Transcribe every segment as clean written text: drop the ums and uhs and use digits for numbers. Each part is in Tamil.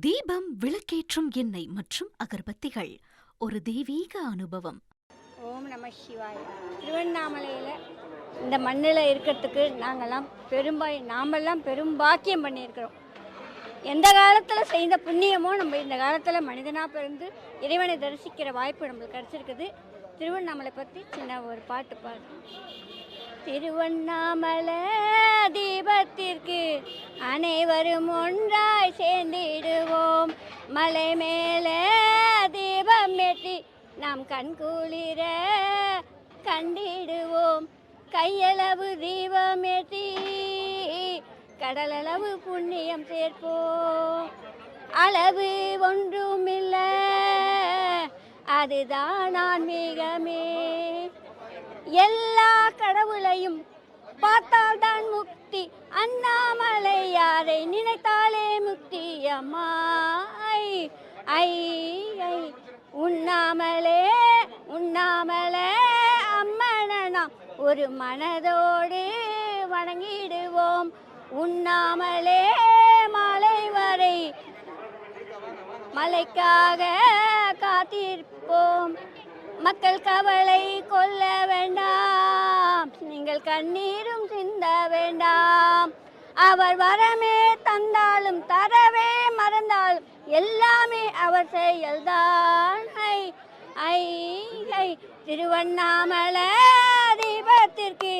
தீபம், விளக்கேற்றும் எண்ணெய் மற்றும் அகர்பத்திகள் ஒரு தெய்வீக அனுபவம். ஓம் நம சிவாய. திருவண்ணாமலையில் இந்த மண்ணில் இருக்கிறதுக்கு நாமெல்லாம் பெரும் பாக்கியம் பண்ணியிருக்கிறோம். எந்த காலத்தில் செய்த புண்ணியமோ நம்ம இந்த காலத்தில் மனிதனாக பிறந்து இறைவனை தரிசிக்கிற வாய்ப்பு நம்மளுக்கு கிடச்சிருக்குது. திருவண்ணாமலை பற்றி சின்ன ஒரு பாட்டு பாடுறோம். திருவண்ணாமலை தீபத்திற்கு அனைவரும் ஒன்றாய் சேர்ந்திடுவோம். மலை மேலே தீபம் ஏற்றி நாம் கண்குளிர கண்டிடுவோம். கையளவு தீபம் ஏற்றி கடலளவு புண்ணியம் சேர்ப்போம். அளவு ஒன்றுமில்லை, அதுதான் ஆன்மீகமே. எல்லா கடவுளையும் பார்த்தால்தான் முக்தி. அண்ணாமலை யாரை நினைத்தாலே முக்தி. அம்மா ஐ ஐ ஐ உண்ணாமலே உண்ணாமலே அம்மனை நாம் ஒரு மனதோடு வணங்கிடுவோம். உண்ணாமலே மாலை வரை மலைக்காக காத்திருப்போம். மக்கள் கவலை கொள்ள வேண்டாம், நீங்கள் கண்ணீரும் சிந்த வேண்டாம். அவர் வரமே தந்தாலும் தரவே மறந்தாலும் எல்லாமே அவர் செயல்தான். ஐ ஐ ஐ திருவண்ணாமலை தீபத்திற்கு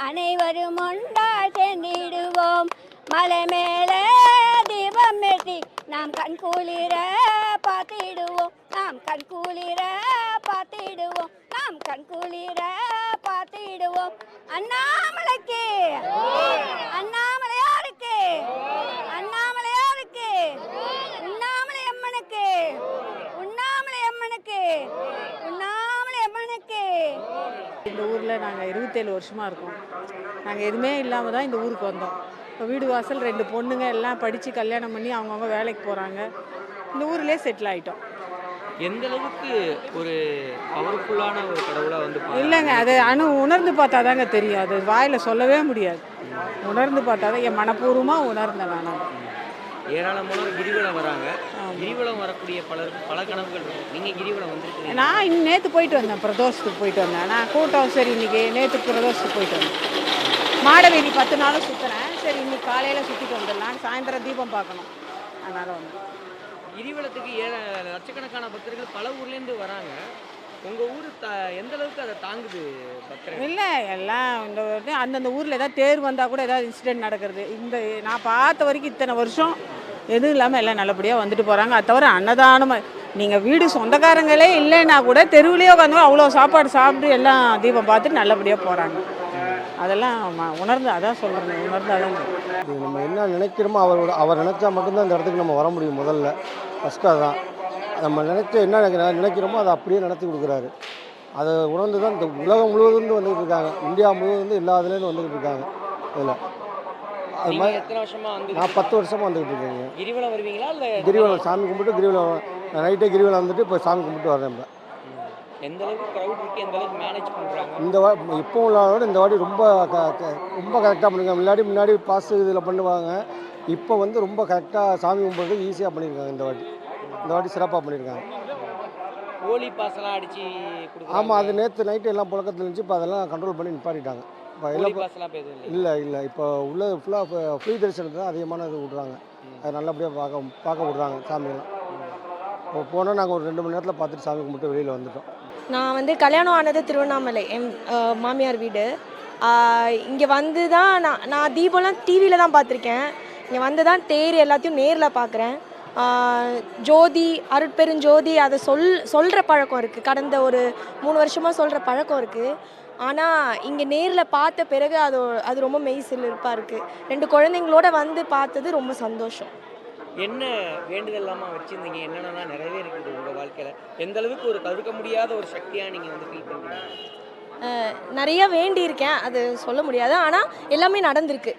அனைவரும் ஒன்றாய் சேர்ந்திடுவோம். மலை மேலே தீபம் ஏற்றி நாம் கண்குளிர பார்த்திடுவோம். நாம் கண்குளிர பார்த்திடுவோம். நாம் கண்குளிர பார்த்திடுவோம். அண்ணாமலைக்கு அண்ணாமலையாருக்கு அண்ணாமலையாருக்கு உண்ணாமலை அம்மனுக்கு உண்ணாமலை அம்மனுக்கு உண்ணாமலை அம்மனுக்கு. இந்த ஊரில் நாங்கள் 27 வருஷமாக இருக்கோம். நாங்கள் எதுவுமே இல்லாமல் தான் இந்த ஊருக்கு வந்தோம். இப்போ வீடு வாசல் 2 பொண்ணுங்க எல்லாம் படித்து கல்யாணம் பண்ணி அவங்கவுங்க வேலைக்கு போகிறாங்க. இந்த ஊர்லேயே செட்டில் ஆகிட்டோம். எந்த அளவுக்கு ஒரு பவர்ஃபுல்லான ஒரு கடவுளாக வந்து இல்லைங்க, அது உணர்ந்து பார்த்தா தாங்க தெரியும். அது வாயில் சொல்லவே முடியாது. உணர்ந்து பார்த்தா தான் என் மனப்பூர்வமாக உணர்ந்தேன் நான். ஏராளமான கிரிவலம் வராங்க. கிரிவலம் வரக்கூடிய பல கனவுகள் இருக்கும். நீங்கள் கிரிவலம் வந்துருக்கீங்க? நான் நேற்று போயிட்டு வந்தேன், பிரதோஷத்துக்கு போயிட்டு வந்தேன். நான் கூட்டம் சரி இன்னைக்கு நேற்று பிரதோஷத்துக்கு போயிட்டு வந்தேன். மாடவேலி 10 நாளும் சுற்றினேன். சரி இன்னைக்கு காலையில் சுற்றிட்டு வந்துடலாம், சாயந்தரம் தீபம் பார்க்கணும், அதனால் வந்து. கிரிவலத்துக்கு லட்சக்கணக்கான பக்தர்கள் பல ஊர்லேருந்து வராங்க. உங்கள் ஊர் எந்த அளவுக்கு அதை தாங்குது பக்தர்கள்? இல்லை, எல்லாம் இந்த அந்தந்த ஊரில் ஏதாவது தேர் வந்தால் கூட ஏதாவது இன்சிடென்ட் நடக்கிறது. இந்த நான் பார்த்த வரைக்கும் இத்தனை வருஷம் எதுவும் இல்லாமல் எல்லாம் நல்லபடியாக வந்துட்டு போகிறாங்க. அது தவிர அன்னதானமாக நீங்கள் வீடு சொந்தக்காரங்களே இல்லைன்னா கூட தெருவிலேயே உட்காந்து அவ்வளோ சாப்பாடு சாப்பிட்டு எல்லாம் தீபம் பார்த்துட்டு நல்லபடியாக போகிறாங்க. அதெல்லாம் உணர்ந்து அதான் சொல்கிறேன், உணர்ந்து அதான். நம்ம என்ன நினைக்கிறோமோ அவர் நினச்சா மட்டும்தான் இந்த இடத்துக்கு நம்ம வர முடியும். முதல்ல ஃபஸ்ட்டு அதுதான். நம்ம என்ன நினைக்கிறோமோ அதை அப்படியே நடத்தி கொடுக்குறாரு. அதை உணர்ந்து தான் இந்த உலகம் முழுவதும் வந்துக்கிட்டு இருக்காங்க. இந்தியா முழுவதும் எல்லா இதுலேருந்து வந்துக்கிட்டு இருக்காங்க. இதில் அது மாதிரி எத்தனை வருஷமாக வந்து? நான் 10 வருஷமாக வந்துக்கிட்டு இருக்கேங்க. கிரிவலம் வருவீங்களா? இல்லை கிரிவலம் சாமி கும்பிட்டு கிரிவலம் நைட்டே கிரிவலம் வந்துட்டு இப்போ சாமி கும்பிட்டு வரேன். இப்போ எந்த அளவுக்கு க்ரௌட் இருக்குது, எந்த அளவுக்கு மேனேஜ் பண்ணுறாங்க? இந்த இப்போ உள்ளதோட இந்த வாட்டி ரொம்ப கரெக்டாக பண்ணியிருக்காங்க. முன்னாடி பாஸ் இதில் பண்ணுவாங்க. இப்போ வந்து ரொம்ப கரெக்டாக சாமி கும்பிட்றது ஈஸியாக பண்ணியிருக்காங்க. இந்த வாட்டி சிறப்பாக பண்ணியிருக்காங்க. ஹோலி பாஸெல்லாம் அடித்து கொடுக்குறாங்க. ஆமாம், அது நேற்று நைட்டு எல்லாம் புழக்கத்தில் இருந்துச்சு. இப்போ அதெல்லாம் கண்ட்ரோல் பண்ணி நிப்பாட்டிட்டாங்க. இப்போ எல்லாம் இல்லை இப்போ உள்ள ஃபுல்லாக ஃப்ரீ தரிசனத்தை தான் அதிகமான இது விட்றாங்க. அது நல்லபடியாக பார்க்க விட்றாங்க சாமியெல்லாம். இப்போ போனால் நாங்கள் ஒரு 2 மணி நேரத்தில் பார்த்துட்டு சாமி கும்பிட்டு வெளியில் வந்துட்டோம். நான் வந்து கல்யாணம் ஆனது திருவண்ணாமலை, என் மாமியார் வீடு. இங்கே வந்து தான் நான் தீபம்லாம் டிவியில் தான் பார்த்துருக்கேன். இங்கே வந்து தான் தேர் எல்லாத்தையும் நேரில் பார்க்குறேன். ஜோதி, அருட்பெருஞ்சோதி அதை சொல்கிற பழக்கம் இருக்குது. கடந்த ஒரு 3 வருஷமாக சொல்கிற பழக்கம் இருக்குது. ஆனால் இங்கே நேரில் பார்த்த பிறகு அது ரொம்ப மெய்சிலிருப்பாக இருக்குது. 2 குழந்தைங்களோட வந்து பார்த்தது ரொம்ப சந்தோஷம். என்ன வேண்டுதல் இல்லாமல் வச்சுருந்தீங்க? என்னென்னலாம் நிறைவேறிக்குது உங்கள் வாழ்க்கையில்? எந்த அளவுக்கு ஒரு தவிர்க்க முடியாத ஒரு சக்தியாக நீங்கள் வந்து ஃபீல் பண்ணுறீங்க? நிறையா வேண்டியிருக்கேன், அது சொல்ல முடியாது. ஆனால் எல்லாமே நடந்திருக்கு.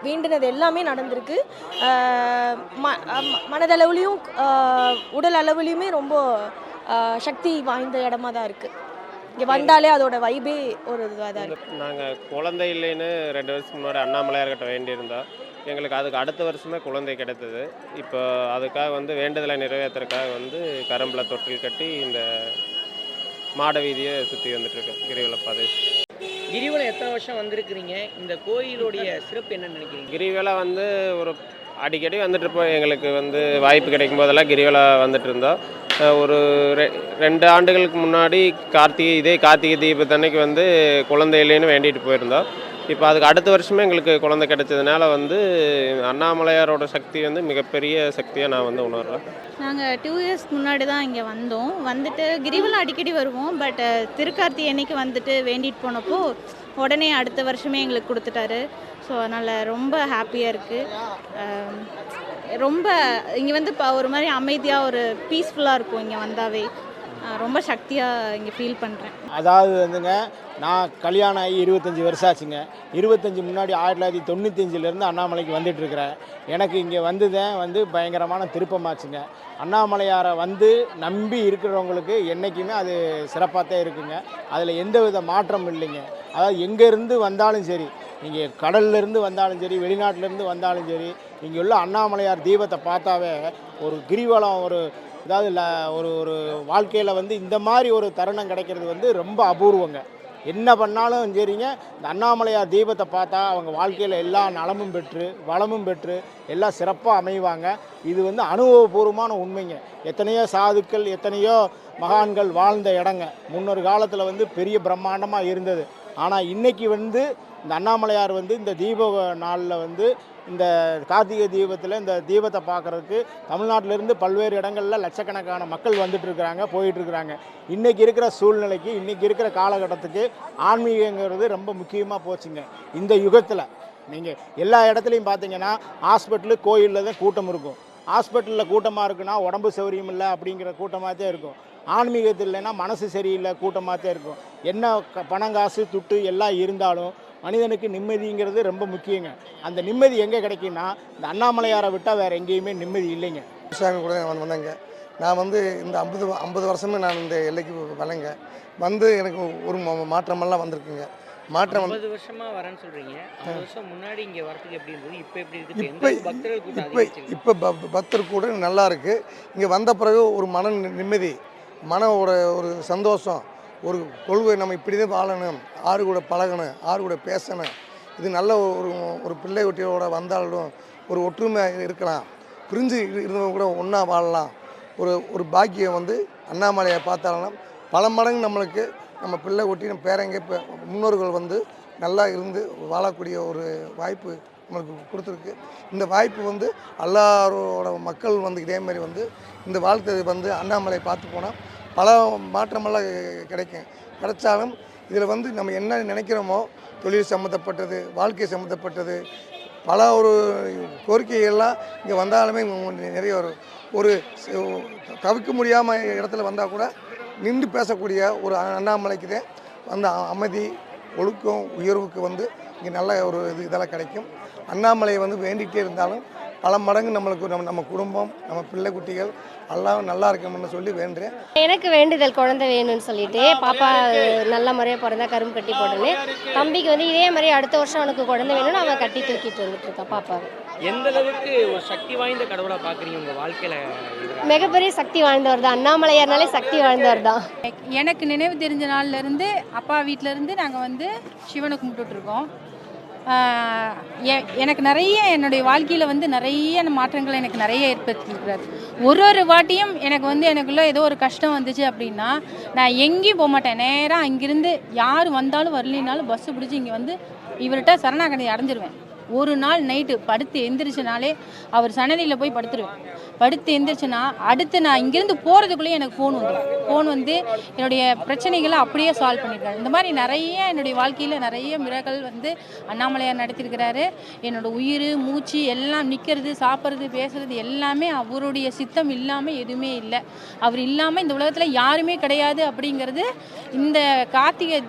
வேண்டினது எல்லாமே நடந்திருக்கு. மனதளவுலேயும் உடல் அளவுலேயுமே ரொம்ப சக்தி வாய்ந்த இடமா தான் இருக்குது. இங்கே வந்தாலே அதோட வைபே ஒரு இதுவாக தான் இருக்குது. நாங்கள் குழந்தை இல்லைன்னு 2 வருஷத்துக்கு முன்னாடி அண்ணாமலையார்கிட்ட வேண்டியிருந்தோம். எங்களுக்கு அதுக்கு அடுத்த வருஷமே குழந்தை கிடைத்தது. இப்போ அதுக்காக வந்து வேண்டுதலை நிறைவேற்றுறதுக்காக வந்து கரும்பில் தொட்டில் கட்டி இந்த மாட வீதியை சுற்றி வந்துட்டுருக்கேன் கிரிவல பாதை. கிரிவலம் எத்தனை வருஷம் வந்திருக்கிறீங்க? இந்த கோயிலுடைய சிறப்பு என்னன்னு நினைக்கிறீங்க? கிரிவலம் வந்து ஒரு அடிக்கடி வந்துட்டு இருப்போம். எங்களுக்கு வந்து வாய்ப்பு கிடைக்கும் போதெல்லாம் கிரிவலம் வந்துட்டு இருந்தோம். ஒரு 2 ஆண்டுகளுக்கு முன்னாடி இதே கார்த்திகை தீபத்தன்னைக்கு வந்து குழந்தை இல்லைன்னு வேண்டிட்டு போயிருந்தோம். இப்போ அதுக்கு அடுத்த வருஷமே எங்களுக்கு குழந்தை கிடைச்சதுனால வந்து அண்ணாமலையாரோட சக்தி வந்து மிகப்பெரிய சக்தியாக நான் வந்து உணர்றேன். நாங்கள் 2 இயர்ஸ்க்கு முன்னாடி தான் இங்கே வந்தோம். வந்துட்டு கிரிவலம் அடிக்கடி வருவோம். பட் திருக்கார்த்திகை அன்னைக்கு வந்துட்டு வேண்டிட்டு போனப்போ உடனே அடுத்த வருஷமே எங்களுக்கு கொடுத்துட்டாரு. ஸோ அதனால் ரொம்ப ஹாப்பியாக இருக்குது. ரொம்ப இங்கே வந்து ஒரு மாதிரி அமைதியாக ஒரு பீஸ்ஃபுல்லாக இருக்கும். இங்கே வந்தாவே ரொம்ப சக்தியாக இங்கே ஃபீல் பண்ணுறேன். அதாவது வந்துங்க, நான் கல்யாணம் ஆகி 25 வருஷம் ஆச்சுங்க. 25 முன்னாடி 1995 அண்ணாமலைக்கு வந்துட்டுருக்கிறேன். எனக்கு இங்கே வந்து பயங்கரமான திருப்பமாச்சுங்க. அண்ணாமலையாரை வந்து நம்பி இருக்கிறவங்களுக்கு என்றைக்குமே அது சிறப்பாக தான் இருக்குங்க. அதில் எந்த வித மாற்றம் இல்லைங்க. அதாவது எங்கேருந்து வந்தாலும் சரி, நீங்கள் கடல்லேருந்து வந்தாலும் சரி, வெளிநாட்டிலேருந்து வந்தாலும் சரி, இங்கே உள்ள அண்ணாமலையார் தீபத்தை பார்த்தாவே ஒரு கிரிவலம் அதாவது ஒரு வாழ்க்கையில் வந்து இந்த மாதிரி ஒரு தருணம் கிடைக்கிறது வந்து ரொம்ப அபூர்வங்க. என்ன பண்ணாலும் சரிங்க, இந்த அண்ணாமலையார் தீபத்தை பார்த்தா அவங்க வாழ்க்கையில் எல்லா நலமும் பெற்று வளமும் பெற்று எல்லாம் சிறப்பாக அமைவாங்க. இது வந்து அனுபவபூர்வமான உண்மைங்க. எத்தனையோ சாதுக்கள், எத்தனையோ மகான்கள் வாழ்ந்த இடங்க. முன்னொரு காலத்தில் வந்து பெரிய பிரம்மாண்டமாக இருந்தது. ஆனால் இன்றைக்கி வந்து இந்த அண்ணாமலையார் வந்து இந்த தீப நாளில் வந்து இந்த கார்த்திகை தீபத்தில் இந்த தீபத்தை பார்க்குறதுக்கு தமிழ்நாட்டிலேருந்து பல்வேறு இடங்களில் லட்சக்கணக்கான மக்கள் வந்துட்டுருக்குறாங்க, போயிட்டுருக்குறாங்க. இன்றைக்கி இருக்கிற சூழ்நிலைக்கு, இன்றைக்கி இருக்கிற காலகட்டத்துக்கு ஆன்மீகங்கிறது ரொம்ப முக்கியமாக போச்சுங்க. இந்த யுகத்தில் நீங்கள் எல்லா இடத்துலையும் பார்த்தீங்கன்னா ஹாஸ்பிட்டலு, கோயிலில் தான் கூட்டம் இருக்கும். ஹாஸ்பிட்டலில் கூட்டமாக இருக்குன்னா உடம்பு சௌரியம் இல்லை அப்படிங்கிற கூட்டமாக தான் இருக்கும். ஆன்மீகத்தில் இல்லைன்னா மனசு சரியில்லை கூட்டமாக தான் இருக்கும். என்ன பணம் காசு துட்டு எல்லாம் இருந்தாலும் மனிதனுக்கு நிம்மதிங்கிறது ரொம்ப முக்கியங்க. அந்த நிம்மதி எங்கே கிடைக்குன்னா இந்த அண்ணாமலையாரை விட்டால் வேறு எங்கேயுமே நிம்மதி இல்லைங்க. விவசாயம் கூட வந்தேங்க. நான் வந்து இந்த 50 வருஷமே நான் இந்த எல்லைக்கு வரேங்க. வந்து எனக்கு ஒரு மாற்றமெல்லாம் வந்திருக்குங்க. மாற்றம் 50 வருஷமா வரேன்னு சொல்றீங்க. 50 வருஷம் முன்னாடி இங்கே வரதுக்கு எப்படி இருந்தது, இப்போ எப்படி இருக்குது? இப்போ பக்தர் கூட நல்லா இருக்குது. இங்கே வந்த பிறகு ஒரு மன நிம்மதி, ஒரு சந்தோஷம், ஒரு கொள்கை, நம்ம இப்படி தான் வாழணும், ஆறு கூட பழகணும், ஆறு கூட பேசணும், இது நல்ல ஒரு பிள்ளை குட்டியோட வந்தாலும் ஒரு ஒற்றுமை இருக்கலாம், பிரிஞ்சு இருந்தவங்க கூட ஒன்றா வாழலாம். ஒரு பாக்கியம் வந்து அண்ணாமலையை பார்த்தாலும் பல மடங்கு நம்மளுக்கு நம்ம பிள்ளை குட்டி நம்ம பேரங்க முன்னோர்கள் வந்து நல்லா இருந்து வாழக்கூடிய ஒரு வாய்ப்பு நம்மளுக்கு கொடுத்துருக்கு. இந்த வாய்ப்பு வந்து எல்லாரோட மக்கள் வந்து இதே மாதிரி வந்து இந்த வாழ்க்கை வந்து அண்ணாமலை பார்த்து போனால் பல மாற்றமெல்லாம் கிடைச்சாலும் இதில் வந்து நம்ம என்ன நினைக்கிறோமோ, தொழில் சம்மந்தப்பட்டது, வாழ்க்கை சம்மந்தப்பட்டது, பல ஒரு கோரிக்கைகள்லாம் இங்கே வந்தாலுமே நிறைய ஒரு தவிர்க்க முடியாமல் இடத்துல வந்தால் கூட நின்று பேசக்கூடிய ஒரு அண்ணாமலைக்கு தான் வந்து அமைதி, ஒழுக்கம், உயர்வுக்கு வந்து இங்கே நல்ல ஒரு இதெல்லாம் கிடைக்கும். அண்ணாமலையை வந்து வேண்டிகிட்டே இருந்தாலும் பல மடங்கு நம்மளுக்கு நம்ம குடும்பம், நம்ம பிள்ளை குட்டிகள் எல்லாம் நல்லா இருக்கணும்னு சொல்லி வேண்டுறேன். எனக்கு வேண்டுதல் குழந்தை வேணும்னு சொல்லிட்டு, பாப்பா நல்ல முறையாக பிறந்தா கரும்பு கட்டி போடணுன்னு. தம்பிக்கு வந்து இதே மாதிரி அடுத்த வருஷம் அவனுக்கு குழந்தை வேணும்னு அவன் கட்டி தூக்கிட்டு வந்துட்டு இருக்கான் பாப்பாவை. எந்த அளவுக்கு ஒரு சக்தி வாய்ந்த கடவுளா பார்க்குறீங்க உங்கள் வாழ்க்கையில்? மிகப்பெரிய சக்தி வாழ்ந்தவர் தான் அண்ணாமலையார்னாலே, சக்தி வாழ்ந்தவர் தான். எனக்கு நினைவு தெரிஞ்ச நாள்லேருந்து அப்பா வீட்டிலேருந்து நாங்கள் வந்து சிவனை கும்பிட்டுட்ருக்கோம். எனக்கு நிறைய என்னுடைய வாழ்க்கையில் வந்து நிறைய மாற்றங்களை எனக்கு நிறைய ஏற்படுத்தியிருக்கிறார். ஒரு வாட்டியும் எனக்கு வந்து எனக்குள்ளே ஏதோ ஒரு கஷ்டம் வந்துச்சு அப்படின்னா நான் எங்கேயும் போக மாட்டேன். நேராக அங்கேருந்து யார் வந்தாலும் வரலினாலும் பஸ்ஸு பிடிச்சி இங்கே வந்து இவர்கிட்ட சரணாகதி அடைஞ்சிருவேன். ஒரு நாள் நைட்டு படுத்து எந்திரிச்சனாலே அவர் சன்னதியில் போய் படுத்துருவேன். படுத்து எந்திரிச்சுன்னா அடுத்து நான் இங்கேருந்து போகிறதுக்குள்ளேயே எனக்கு ஃபோன் வந்துடும். ஃபோன் வந்து என்னுடைய பிரச்சனைகளை அப்படியே சால்வ் பண்ணியிருக்காரு. இந்த மாதிரி நிறைய என்னுடைய வாழ்க்கையில் நிறைய மிராக்கள் வந்து அண்ணாமலையார் நடத்தியிருக்கிறாரு. என்னோடய உயிர் மூச்சு எல்லாம் நிற்கிறது, சாப்பிட்றது, பேசுகிறது எல்லாமே அவருடைய சித்தம் இல்லாமல் எதுவுமே இல்லை. அவர் இல்லாமல் இந்த உலகத்தில் யாருமே கிடையாது அப்படிங்கிறது இந்த கார்த்திகை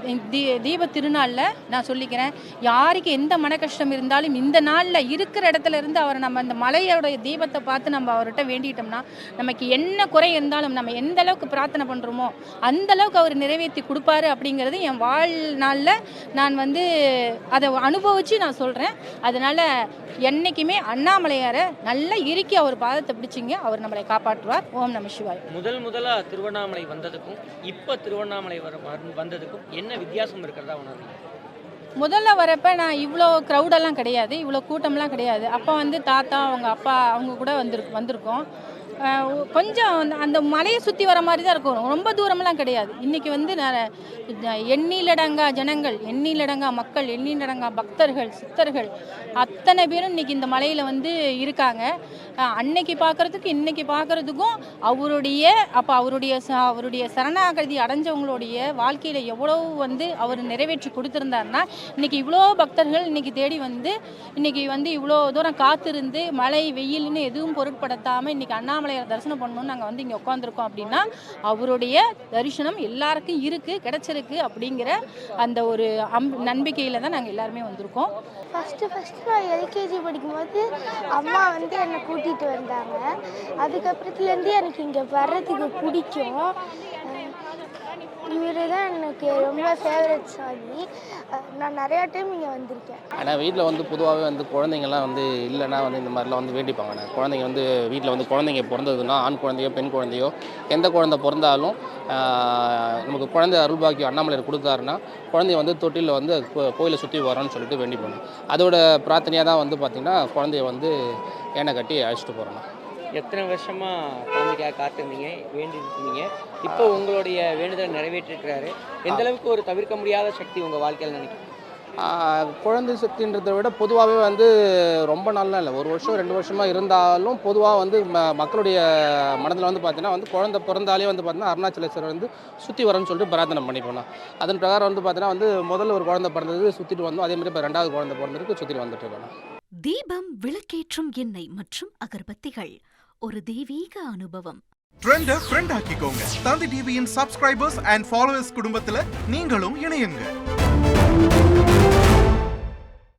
தீப திருநாளில் நான் சொல்லிக்கிறேன். யாருக்கு எந்த மன கஷ்டம் இருந்தாலும் இருந்தாலும் இந்த நாளில் இருக்கிற இடத்துல இருந்து அவரை நம்ம அந்த மலையோட தீபத்தை பார்த்து நம்ம அவர்கிட்ட வேண்டிட்டோம்னா நமக்கு என்ன குறை இருந்தாலும் நம்ம எந்த அளவுக்கு பிரார்த்தனை பண்ணுறோமோ அந்த அளவுக்கு அவர் நிறைவேற்றி கொடுப்பாரு அப்படிங்கிறது என் வாழ்நாளில் நான் வந்து அதை அனுபவித்து நான் சொல்கிறேன். அதனால் என்றைக்குமே அண்ணாமலையாரை நல்லா இறுக்கி அவர் பாதத்தை பிடிச்சிங்க, அவர் நம்மளை காப்பாற்றுவார். ஓம் நம சிவாய். முதலாக திருவண்ணாமலை வந்ததுக்கும் இப்போ திருவண்ணாமலை வந்ததுக்கும் என்ன வித்தியாசம் இருக்கிறதா உணர்றீங்க? முதல்ல வரப்போ நான் இவ்வளோ க்ரௌடெல்லாம் கிடையாது, இவ்வளோ கூட்டம்லாம் கிடையாது. அப்போ வந்து தாத்தா அவங்க அப்பா அவங்க கூட வந்திருக்கோம். கொஞ்சம் அந்த மலையை சுற்றி வர மாதிரி தான் இருக்கும், ரொம்ப தூரமெல்லாம் கிடையாது. இன்றைக்கி வந்து எண்ணிலடங்கா ஜனங்கள், எண்ணிலடங்கா மக்கள், எண்ணிலடங்கா பக்தர்கள், சித்தர்கள் அத்தனை பேரும் இன்றைக்கி இந்த மலையில் வந்து இருக்காங்க. அன்னைக்கு பார்க்குறதுக்கு இன்றைக்கி பார்க்குறதுக்கும் அவருடைய சரணாகதி அடைஞ்சவங்களுடைய வாழ்க்கையில் எவ்வளோ வந்து அவர் நிறைவேற்றி கொடுத்துருந்தாருன்னா இன்றைக்கி இவ்வளோ பக்தர்கள் இன்றைக்கி தேடி வந்து இன்றைக்கி வந்து இவ்வளோ தூரம் காத்திருந்து மழை வெயில்னு எதுவும் பொருட்படுத்தாமல் இன்றைக்கி அண்ணாமலையார் தரிசனம் பண்ணணும்னு நாங்கள் வந்து இங்கே உட்காந்துருக்கோம். அப்படின்னா அவருடைய தரிசனம் எல்லாருக்கும் இருக்குது, கிடச்சிருக்கு அப்படிங்கிற அந்த ஒரு நம்பிக்கையில் தான் நாங்கள் எல்லாருமே வந்திருக்கோம். ஃபஸ்ட்டு நான் எல்கேஜி படிக்கும்போது அம்மா வந்து என்னை கூட்டிகிட்டு வந்தாங்க. அதுக்கப்புறத்துலேருந்து எனக்கு இங்கே வர்றதுக்கு பிடிக்கும். இவர் தான் எனக்கு ரொம்ப ஃபேவரட் சாமி. நான் நிறையா டைம் இங்கே வந்திருக்கேன். ஆனால் வீட்டில் வந்து பொதுவாகவே வந்து குழந்தைங்கள்லாம் வந்து இல்லைன்னா வந்து இந்த மாதிரிலாம் வந்து வேண்டிப்பாங்க. குழந்தைங்க வந்து வீட்டில் வந்து குழந்தைங்க பிறந்ததுன்னா ஆண் குழந்தையோ பெண் குழந்தையோ எந்த குழந்தை பிறந்தாலும் நமக்கு குழந்தை அருள்பாக்கியம் அண்ணாமலையார் கொடுத்தாருன்னா குழந்தைய வந்து தொட்டிலில் வந்து கோயிலை சுற்றி வரோன்னு சொல்லிட்டு வேண்டிப்பாங்க. அதோட பிரார்த்தனையாக தான் வந்து பார்த்திங்கன்னா குழந்தைய வந்து ஏனை கட்டி அழைச்சிட்டு போகிறோம். எத்தனை வருஷமாக குழந்தைக்காக காத்திருந்தீங்க, வேண்டியிருந்தீங்க, இப்போ உங்களுடைய வேண்டுதலை நிறைவேற்றிருக்கிறாரு. எந்த அளவுக்கு ஒரு தவிர்க்க முடியாத சக்தி உங்கள் வாழ்க்கையில் நினைக்கிறீங்க? குழந்தை சக்தின்றதை விட பொதுவாகவே வந்து ரொம்ப நாள்லாம் இல்லை, 1 வருஷம் 2 வருஷமாக இருந்தாலும் பொதுவாக வந்து மக்களுடைய மனதில் வந்து பார்த்தீங்கன்னா வந்து குழந்தை பிறந்தாலே வந்து பார்த்தீங்கன்னா அருணாச்சலேஸ்வரர் வந்து சுற்றி வரணும்னு சொல்லிட்டு பிரார்த்தனை பண்ணி போனோம். அதன் பிரகாரம் வந்து பார்த்தீங்கன்னா வந்து முதல்ல ஒரு குழந்தை பிறந்தது சுற்றிட்டு வந்தோம். அதே மாதிரி இப்போ 2வது குழந்தை பிறந்ததுக்கு சுற்றிட்டு வந்துட்டு இருக்கோம். தீபம், விளக்கேற்றும் எண்ணெய் மற்றும் அகர்பத்திகள் ஒரு தெய்வீக அனுபவம். ட்ரெண்ட ஃப்ரெண்ட் ஆக்கிக்கோங்க. தந்தி டிவியின் சப்ஸ்கிரைபர்ஸ் அண்ட் ஃபாலோவர்ஸ் குடும்பத்தில் நீங்களும் இணையுங்க.